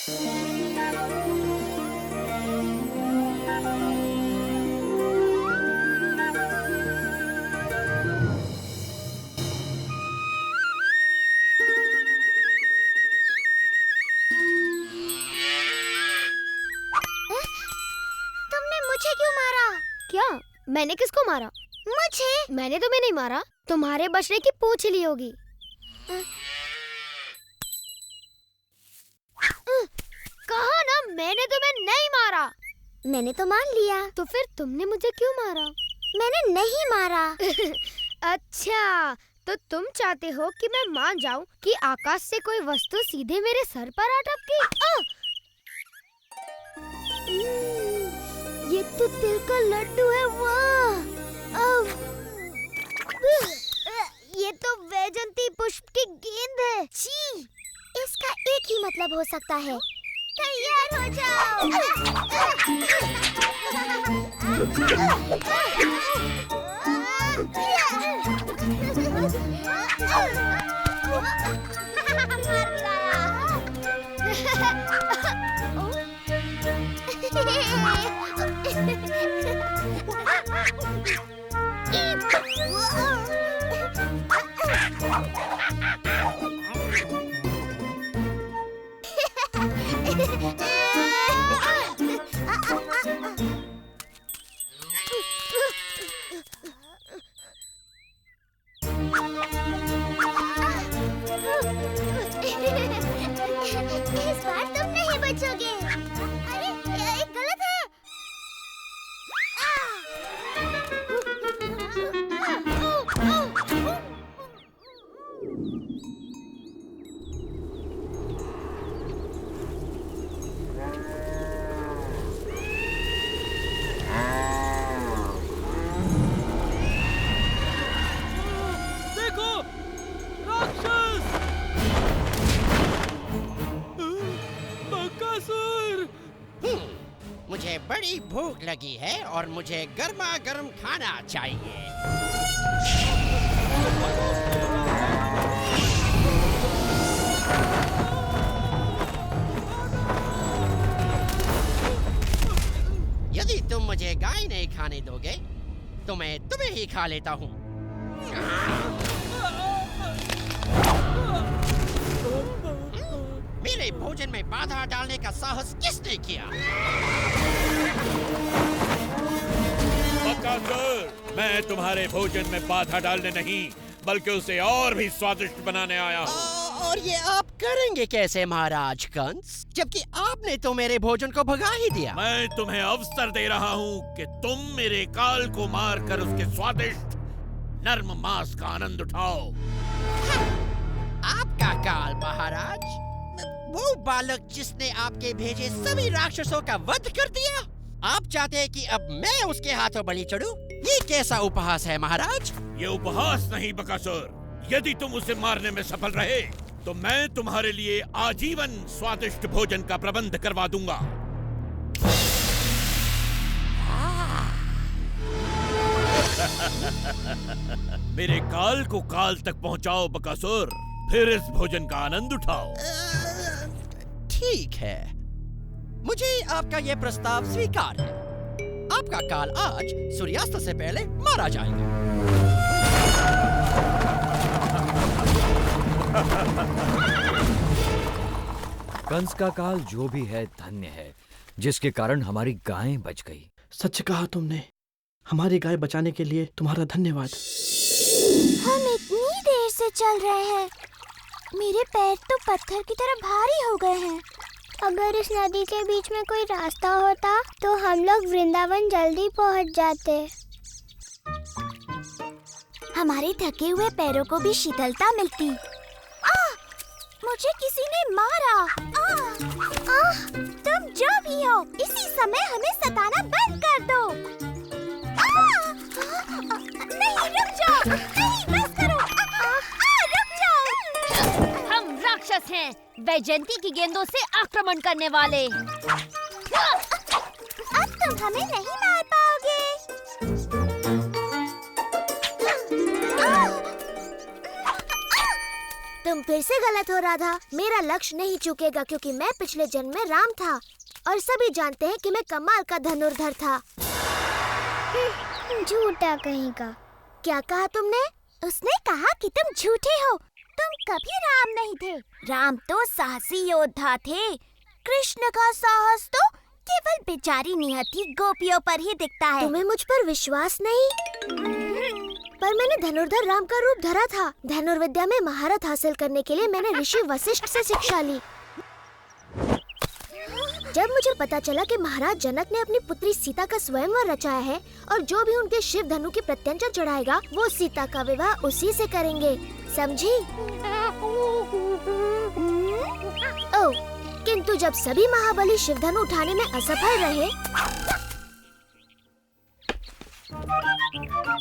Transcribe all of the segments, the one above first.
तुमने मुझे क्यों मारा? क्या? मैंने किसको मारा? मुझे? मैंने तुम्हें नहीं मारा, तुम्हारे बछड़े की पूंछ ली होगी। कहा ना मैंने तुम्हें नहीं मारा। मैंने तो मान लिया। तो फिर तुमने मुझे क्यों मारा? मैंने नहीं मारा। अच्छा, तो तुम चाहते हो कि मैं मान जाऊं कि आकाश से कोई वस्तु सीधे मेरे सर पर आ टपकी? ये तो तिल का लड्डू है। वाह! ये तो वैजंती पुष्प की गेंद है। छी! इसका एक ही मतलब हो सकता है। तैयार हो जाओ। इस बार तुम नहीं बचोगे। अरे ये गलत है। देखो, राक्षस! बकासुर! मुझे बड़ी भूख लगी है और मुझे गर्मा गर्म खाना चाहिए। यदि तुम मुझे गाय नहीं खाने दोगे तो मैं तुम्हें ही खा लेता हूँ। मेरे भोजन में बाधा डालने का साहस किसने किया? बकासुर, मैं तुम्हारे भोजन में बाधा डालने नहीं बल्कि उसे और भी स्वादिष्ट बनाने आया हूँ। और ये आप करेंगे कैसे महाराज कंस, जबकि आपने तो मेरे भोजन को भगा ही दिया। मैं तुम्हें अवसर दे रहा हूँ कि तुम मेरे काल को मारकर उसके स्वादिष्ट नर्म मांस का आनंद उठाओ। आपका काल महाराज? वो बालक जिसने आपके भेजे सभी राक्षसों का वध कर दिया? आप चाहते हैं कि अब मैं उसके हाथों बलि चढ़ूं? ये कैसा उपहास है महाराज? ये उपहास नहीं बकासुर। यदि तुम उसे मारने में सफल रहे तो मैं तुम्हारे लिए आजीवन स्वादिष्ट भोजन का प्रबंध करवा दूंगा। मेरे काल को काल तक पहुंचाओ बकासुर, फिर इस भोजन का आनंद उठाओ। ठीक है, मुझे आपका यह प्रस्ताव स्वीकार है। आपका काल आज सूर्यास्त से पहले मारा जाएगा। कंस का काल जो भी है धन्य है, जिसके कारण हमारी गायें बच गई। सच कहा तुमने। हमारी गाय बचाने के लिए तुम्हारा धन्यवाद। हम इतनी देर से चल रहे हैं, मेरे पैर तो पत्थर की तरह भारी हो गए हैं। अगर इस नदी के बीच में कोई रास्ता होता तो हम लोग वृंदावन जल्दी पहुंच जाते। हमारे थके हुए पैरों को भी शीतलता मिलती। मुझे किसी ने मारा। तुम जो भी हो, इसी समय हमें सताना बंद कर दो। नहीं, रुक जाओ। नहीं, बस करो। रुक जाओ। हम राक्षस हैं, वैजयंती की गेंदों से आक्रमण करने वाले। अब तुम हमें नहीं मार पाओगे। तुम तुम फिर से गलत हो राधा। मेरा लक्ष्य नहीं चूकेगा क्योंकि मैं पिछले जन्म में राम था और सभी जानते हैं कि मैं कमाल का धनुर्धर था। झूठा कहीं का। क्या कहा तुमने? उसने कहा कि तुम झूठे हो। तुम कभी राम नहीं थे। राम तो साहसी योद्धा थे। कृष्ण का साहस तो केवल बेचारी निहत्थी गोपियों पर ही दिखता है। तुम्हें मुझ पर विश्वास नहीं? पर मैंने धनुर्धर राम का रूप धरा था। धनुर्विद्या में महारत हासिल करने के लिए मैंने ऋषि वशिष्ठ से शिक्षा ली। जब मुझे पता चला कि महाराज जनक ने अपनी पुत्री सीता का स्वयंवर रचाया है और जो भी उनके शिव धनु की प्रत्यंचा चढ़ाएगा वो सीता का विवाह उसी से करेंगे, समझी? ओह, किंतु जब सभी महाबली शिव धनु उठाने में असफल रहे,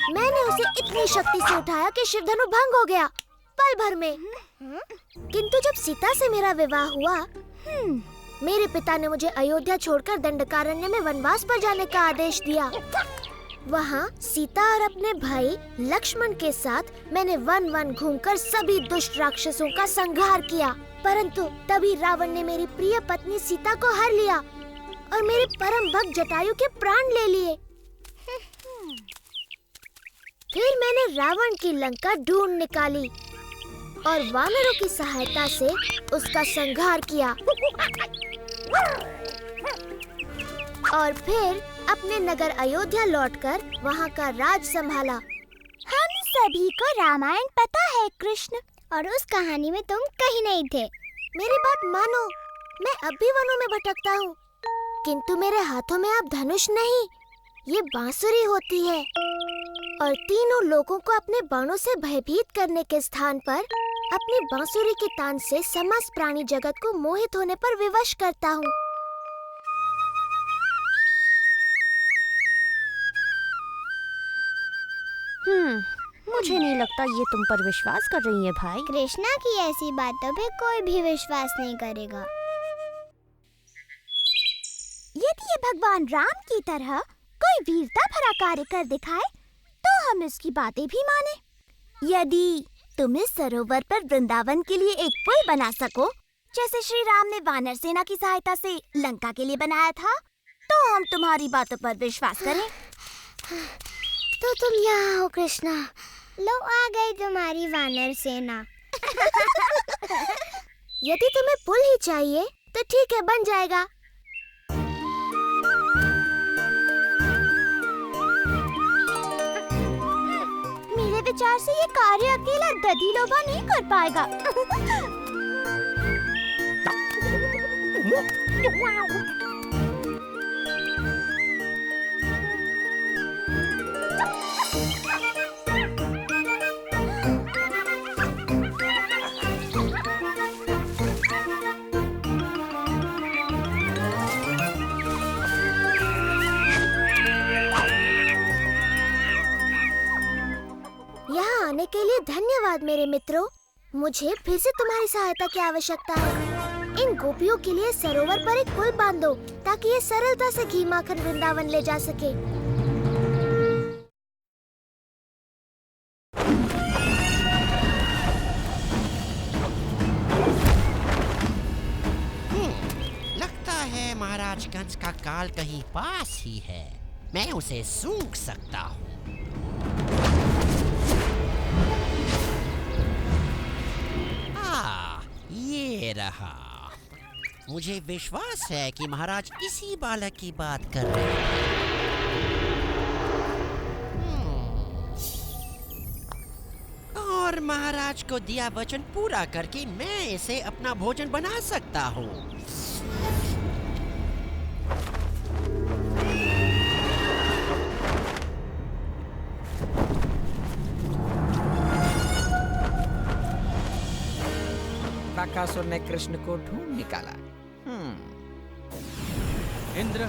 मैंने उसे इतनी शक्ति से उठाया कि शिव धनु भंग हो गया पल भर में। किंतु जब सीता से मेरा विवाह हुआ, मेरे पिता ने मुझे अयोध्या छोड़कर दंडकारण्य में वनवास पर जाने का आदेश दिया। वहाँ सीता और अपने भाई लक्ष्मण के साथ मैंने वन वन घूमकर सभी दुष्ट राक्षसों का संहार किया। परंतु तभी रावण ने मेरी प्रिय पत्नी सीता को हर लिया और मेरे परम भक्त जटायु के प्राण ले लिए। फिर मैंने रावण की लंका ढूंढ निकाली और वानरों की सहायता से उसका संहार किया और फिर अपने नगर अयोध्या लौटकर वहाँ का राज संभाला। हम सभी को रामायण पता है कृष्ण, और उस कहानी में तुम कहीं नहीं थे। मेरी बात मानो, मैं अब भी वनों में भटकता हूँ, किंतु मेरे हाथों में अब धनुष नहीं, ये बांसुरी होती है और तीनों लोगों को अपने बाणों से भयभीत करने के स्थान पर अपनी बांसुरी के तान से समस्त प्राणी जगत को मोहित होने पर विवश करता हूँ। मुझे नहीं लगता ये तुम पर विश्वास कर रही है भाई। कृष्णा की ऐसी बातों पे कोई भी विश्वास नहीं करेगा। यदि ये भगवान राम की तरह कोई वीरता भरा कार्य कर दिखाए तो हम इसकी बातें भी माने। यदि तुम इस सरोवर पर वृंदावन के लिए एक पुल बना सको, जैसे श्री राम ने वानर सेना की सहायता से लंका के लिए बनाया था, तो हम तुम्हारी बातों पर विश्वास करें। तो तुम यहाँ हो कृष्णा। लो आ गई तुम्हारी वानर सेना। यदि तुम्हें पुल ही चाहिए तो ठीक है, बन जाएगा। मेरे विचार से ये कार्य अकेला दधिलोभा नहीं कर पाएगा। यहाँ आने के लिए धन्यवाद मेरे मित्रों। मुझे फिर से तुम्हारी सहायता की आवश्यकता है। इन गोपियों के लिए सरोवर पर एक पुल बांध दो ताकि ये सरलता से घी माखन वृंदावन ले जा सके। लगता है महाराज कंस का काल कहीं पास ही है। मैं उसे सूंघ सकता हूँ। ये रहा। मुझे विश्वास है कि महाराज इसी बालक की बात कर रहे हैं। और महाराज को दिया वचन पूरा करके मैं इसे अपना भोजन बना सकता हूँ। बकासुर ने कृष्ण को ढूंढ निकाला। इंद्र,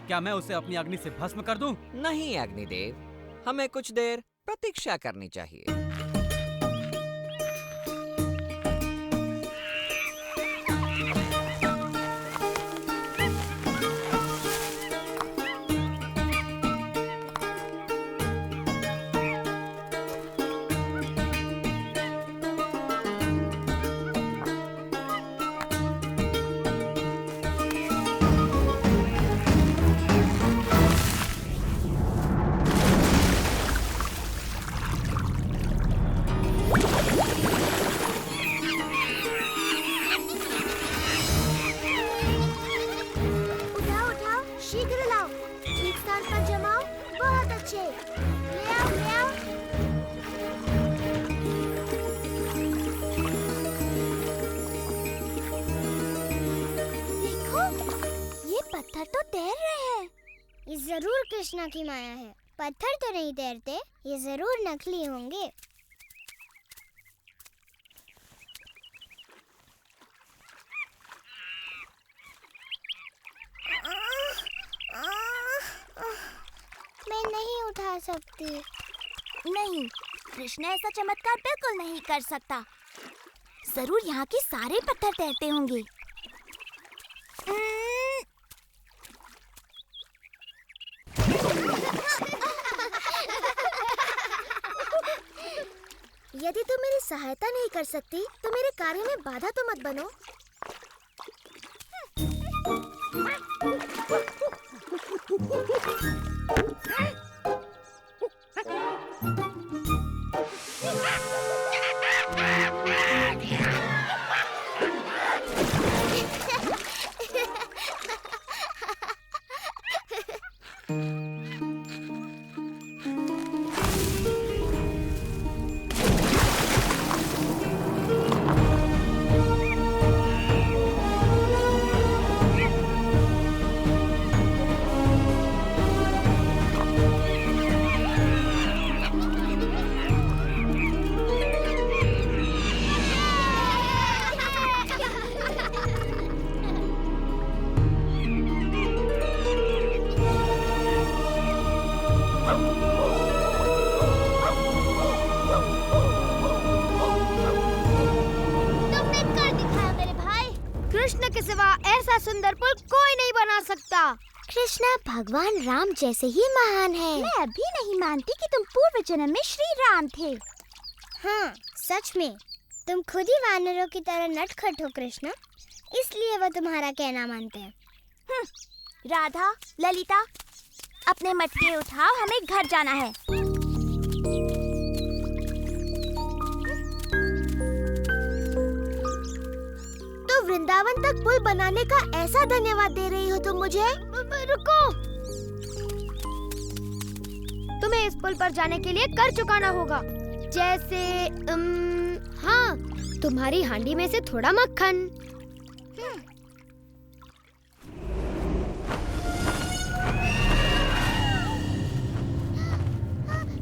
क्या मैं उसे अपनी अग्नि से भस्म कर दूं? नहीं अग्निदेव, हमें कुछ देर प्रतीक्षा करनी चाहिए। पीछे। ले आओ, ले आओ। देखो, ये पत्थर तो तैर रहे हैं। ये जरूर कृष्णा की माया है। पत्थर तो नहीं तैरते, ये जरूर नकली होंगे। मैं नहीं उठा सकती। नहीं, कृष्ण ऐसा चमत्कार बिल्कुल नहीं कर सकता। जरूर यहाँ के सारे पत्थर तैरते होंगे। यदि तुम मेरी सहायता नहीं कर सकती तो मेरे कार्य में बाधा तो मत बनो। के सिवा ऐसा सुंदर पुल कोई नहीं बना सकता। कृष्णा भगवान राम जैसे ही महान है। मैं अभी नहीं मानती कि तुम पूर्व जन्म में श्री राम थे। हाँ, सच में तुम खुद ही वानरों की तरह नटखट हो कृष्णा, इसलिए वो तुम्हारा कहना मानते हैं। राधा, ललिता, अपने मटके उठाओ, हमें घर जाना है। तो वृंदावन तक पुल बनाने का ऐसा धन्यवाद दे रही हो तुम मुझे? रुको, तुम्हें इस पुल पर जाने के लिए कर चुकाना होगा, जैसे हाँ, तुम्हारी हांडी में से थोड़ा मक्खन।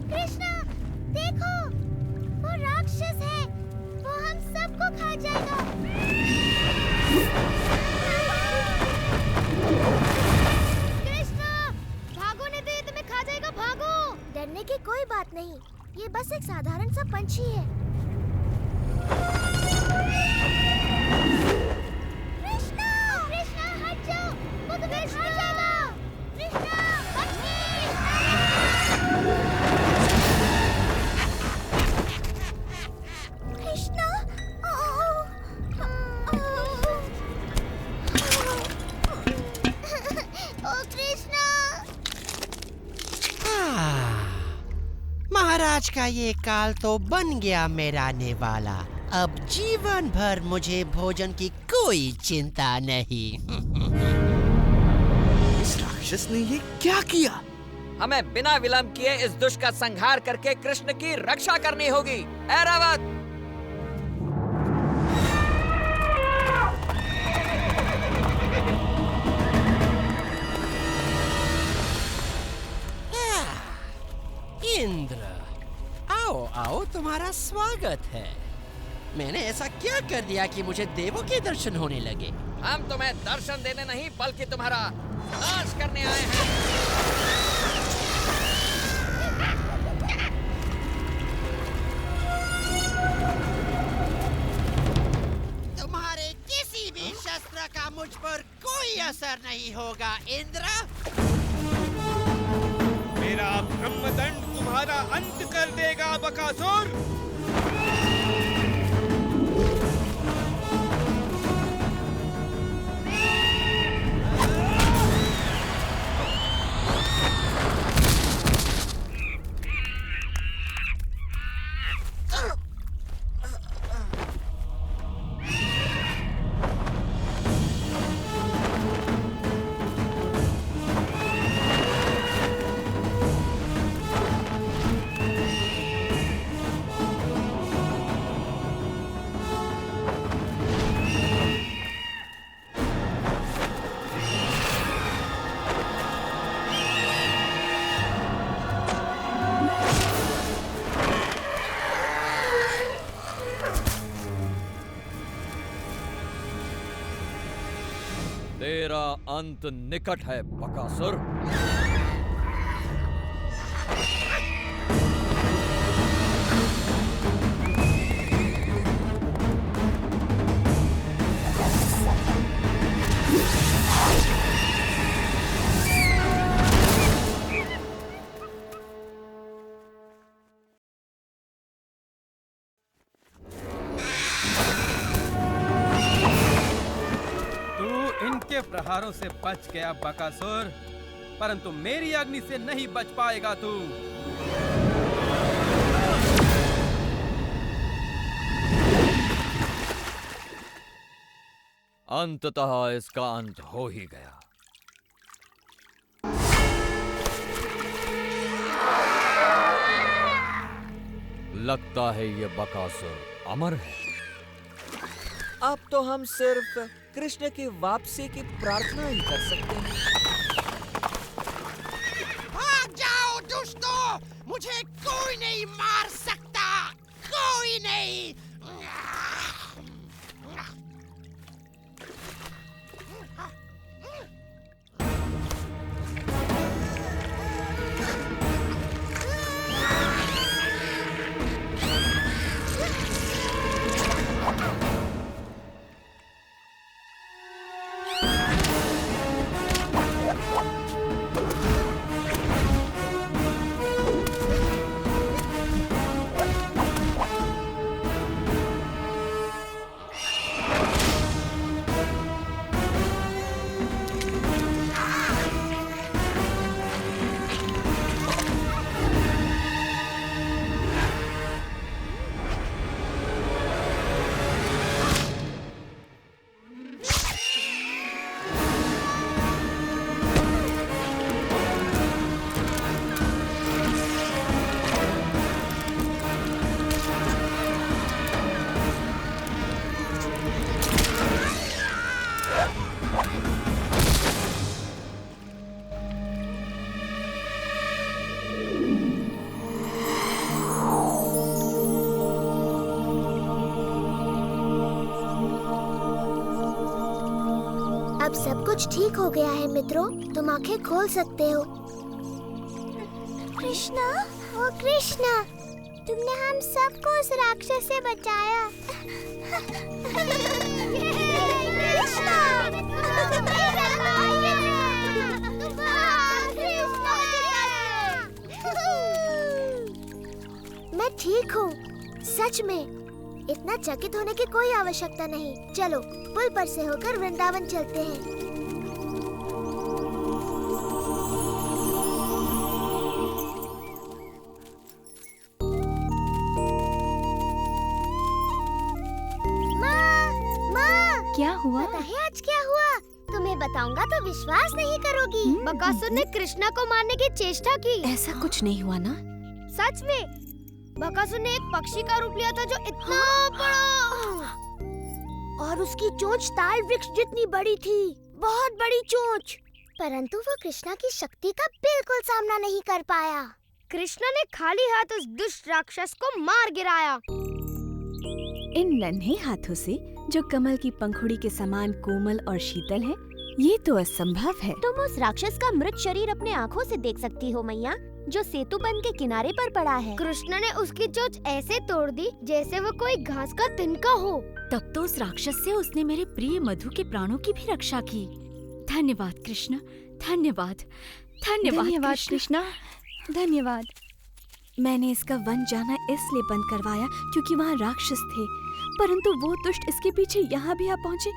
कृष्णा, देखो, वो राक्षस है, वो हम सबको खा जाएगा। कृष्णा, भागो नहीं तो ये तुम्हें खा जाएगा, भागो। डरने की कोई बात नहीं, ये बस एक साधारण सा पंछी है। कृष्णा, कृष्णा हट जाओ, वो तुम्हें खा जाएगा। कृष्णा, कृष्णा, ओ कृष्णा। महाराज का ये काल तो बन गया मेरा नेवाला। अब जीवन भर मुझे भोजन की कोई चिंता नहीं। इस राक्षस ने ये क्या किया? हमें बिना विलंब किए इस दुष्ट का संहार करके कृष्ण की रक्षा करनी होगी। ऐरावत! इंद्र, आओ आओ, तुम्हारा स्वागत है। मैंने ऐसा क्या कर दिया कि मुझे देवों के दर्शन होने लगे? हम तुम्हें दर्शन देने नहीं बल्कि तुम्हारा नाश करने आए हैं। तुम्हारे किसी भी शस्त्र का मुझ पर कोई असर नहीं होगा इंद्र। मेरा ब्रह्मदंड तुम्हारा अंत कर देगा बकासुर। तेरा अंत निकट है बकासुर। इनके प्रहारों से बच गया बकासुर, परंतु मेरी अग्नि से नहीं बच पाएगा तू। अंततः इसका अंत हो ही गया। लगता है ये बकासुर अमर है। अब तो हम सिर्फ कृष्ण की वापसी की प्रार्थना ही कर सकते हैं। भाग जाओ दुष्टों, मुझे कोई नहीं मार सकता, कोई नहीं। अब सब कुछ ठीक हो गया है मित्रों, तुम आंखें खोल सकते हो। कृष्णा, ओ कृष्णा, तुमने हम सबको उस राक्षस से बचाया। कृष्णा, मैं ठीक हूँ, सच में। इतना चकित होने की कोई आवश्यकता नहीं। चलो पुल पर से होकर वृंदावन चलते हैं। माँ, क्या हुआ? पता है आज क्या हुआ? तुम्हें बताऊंगा तो विश्वास नहीं करोगी। बकासुर ने कृष्णा को मारने की चेष्टा की। ऐसा कुछ नहीं हुआ ना? सच में बकासुर ने एक पक्षी का रूप लिया था जो इतना बड़ा, और उसकी चोंच ताल वृक्ष जितनी बड़ी थी, बहुत बड़ी चोंच। परंतु वो कृष्णा की शक्ति का बिल्कुल सामना नहीं कर पाया। कृष्णा ने खाली हाथ उस दुष्ट राक्षस को मार गिराया। इन नन्हे हाथों से जो कमल की पंखुड़ी के समान कोमल और शीतल है, ये तो असंभव है। तुम उस राक्षस का मृत शरीर अपने आँखों से देख सकती हो मैया, जो सेतु बंध के किनारे पर पड़ा है। कृष्ण ने उसकी चोंच ऐसे तोड़ दी जैसे वो कोई घास का तिनका हो। तब तो उस राक्षस से उसने मेरे प्रिय मधु के प्राणों की भी रक्षा की। धन्यवाद कृष्ण, धन्यवाद, धन्यवाद कृष्णा, धन्यवाद। मैंने इसका वन जाना इसलिए बंद करवाया क्योंकि वहाँ राक्षस थे, परंतु वो दुष्ट इसके पीछे यहाँ भी आ पहुँचे।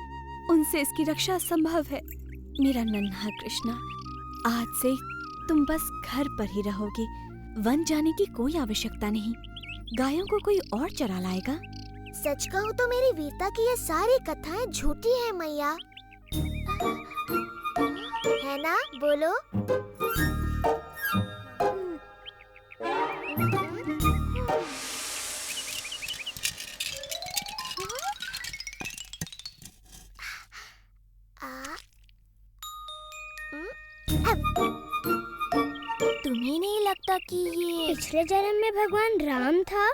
उनसे इसकी रक्षा संभव है। मेरा नन्हा कृष्णा, आज से तुम बस घर पर ही रहोगे। वन जाने की कोई आवश्यकता नहीं। गायों को कोई और चरा लाएगा। सच कहूँ तो मेरी वीरता की ये सारी कथाएं झूठी हैं मैया, है ना? बोलो। तुम्हें नहीं लगता कि ये पिछले जन्म में भगवान राम था?